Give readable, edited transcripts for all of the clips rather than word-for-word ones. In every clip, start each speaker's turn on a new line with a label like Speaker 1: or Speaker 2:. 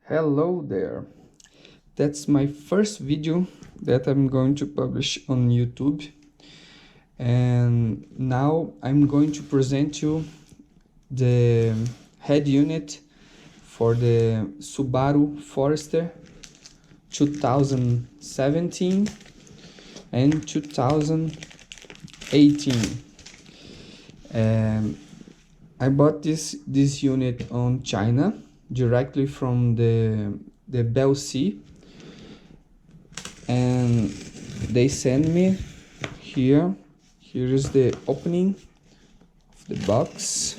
Speaker 1: Hello there. That's my first video that I'm going to publish on YouTube. And now I'm going to present you the head unit for the Subaru Forester 2017 and 2018. I bought this unit on China directly from the Belsee, and they sent me here is the opening of the box.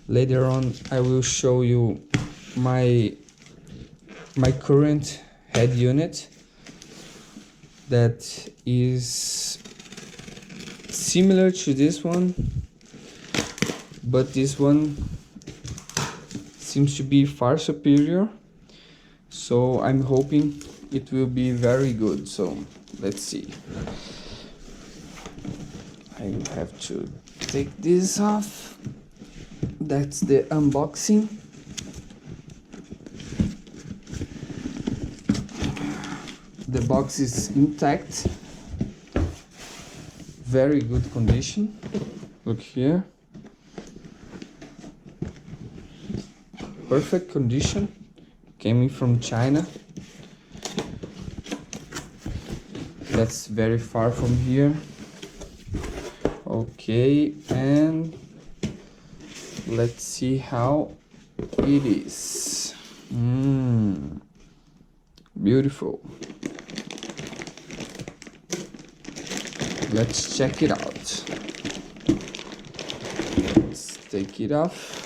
Speaker 1: Later on I will show you my current head unit that is similar to this one, but this one seems to be far superior, so I'm hoping it will be very good. So let's see. I will have to take this off. That's the unboxing. The box is intact, very good condition. Look here, perfect condition, came from China. That's very far from here. Okay, and let's see how it is. Beautiful. Let's check it out. Let's take it off.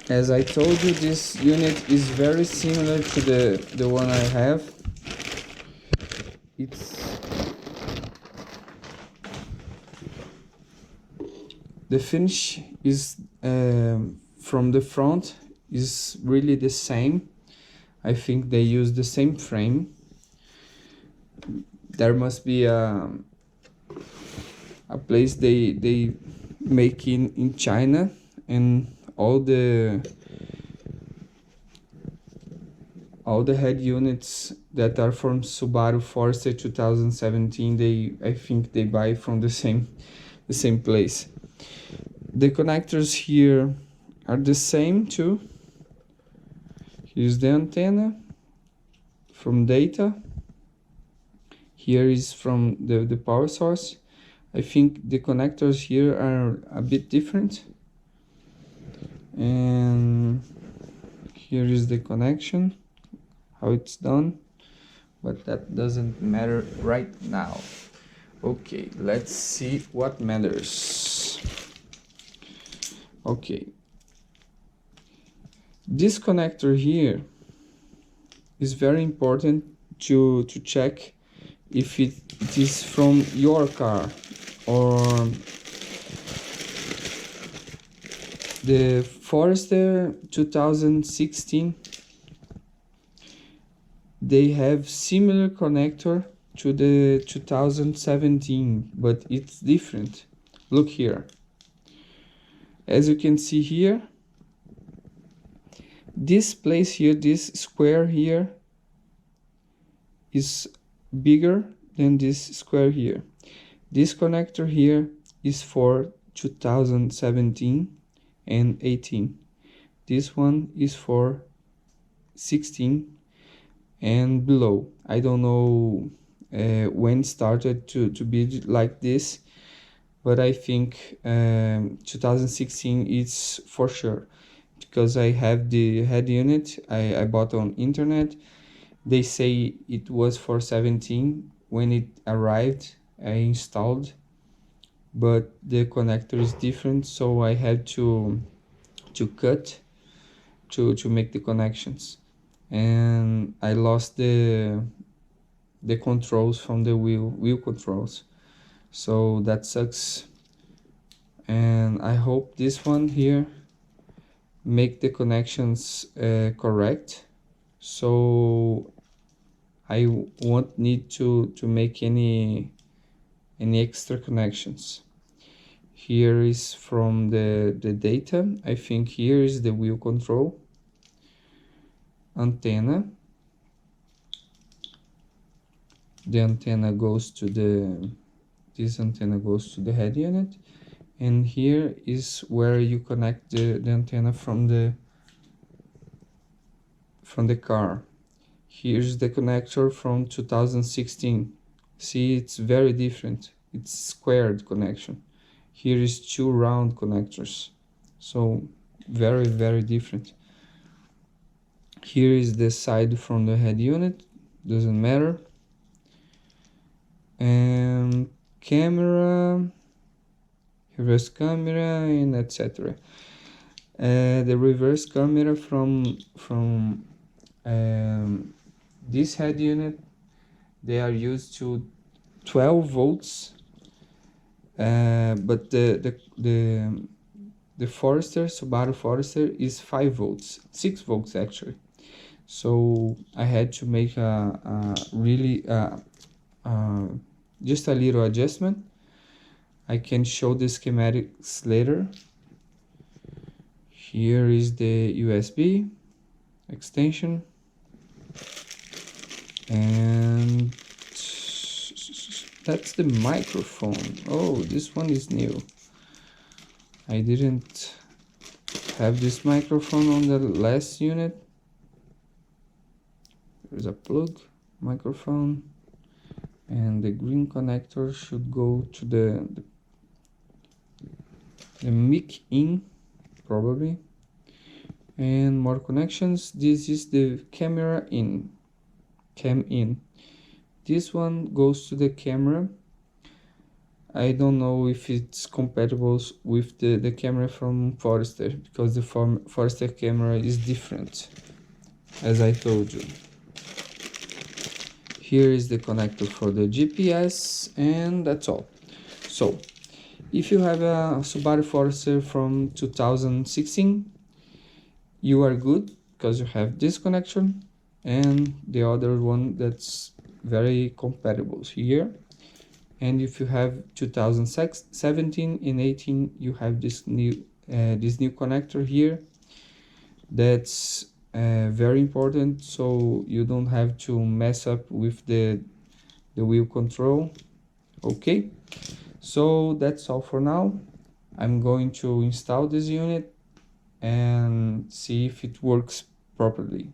Speaker 1: As I told you, this unit is very similar to the one I have. The finish is from the front is really the same. I think they use the same frame. There must be a place they make in China, and all the head units that are from Subaru Forester 2017, I think they buy from the same place. The connectors here are the same too. Here's the antenna from data. Here is from the power source. I think the connectors here are a bit different. And here is the connection, how it's done, but that doesn't matter right now. Okay, let's see what matters. Okay, this connector here is very important to check if it is from your car or the Forester 2016. They have similar connector to the 2017, but it's different. Look here. As you can see here, this place here, this square here, is bigger than this square here. This connector here is for 2017 and 18. This one is for 16 and below. I don't know when it started to be like this, but I think 2016 is for sure, because I have the head unit I bought on internet. They say it was for 17 when it arrived. I installed, but the connector is different, so I had to cut to make the connections, and I lost the controls from the wheel controls, so that sucks. And I hope this one here make the connections correct, so I won't need to make any extra connections. Here is from the data. I think here is the wheel control antenna. The antenna goes to this antenna goes to the head unit, and here is where you connect the antenna from the car. Here's the connector from 2016. See, it's very different. It's squared connection. Here is two round connectors, so very, very different. Here is the side from the head unit, doesn't matter. And camera, reverse camera, and etc. The reverse camera from this head unit, they are used to 12 volts, but the Forester, Subaru Forester, is 5 volts, 6 volts actually. So I had to make a really just a little adjustment. I can show the schematics later. Here is the USB extension, and that's the microphone. Oh, this one is new. I didn't have this microphone on the last unit. There's a plug, microphone, and the green connector should go to the mic in, probably. And more connections. This is the camera in, cam in. This one goes to the camera. I don't know if it's compatible with the camera from Forester, because the Forester camera is different, as I told you. Here is the connector for the GPS, and that's all. So if you have a Subaru Forester from 2016, you are good, because you have this connection and the other one that's very compatible here. And if you have 2017 and 18, you have this new connector here. That's very important, so you don't have to mess up with the wheel control. Okay, so that's all for now. I'm going to install this unit and see if it works properly.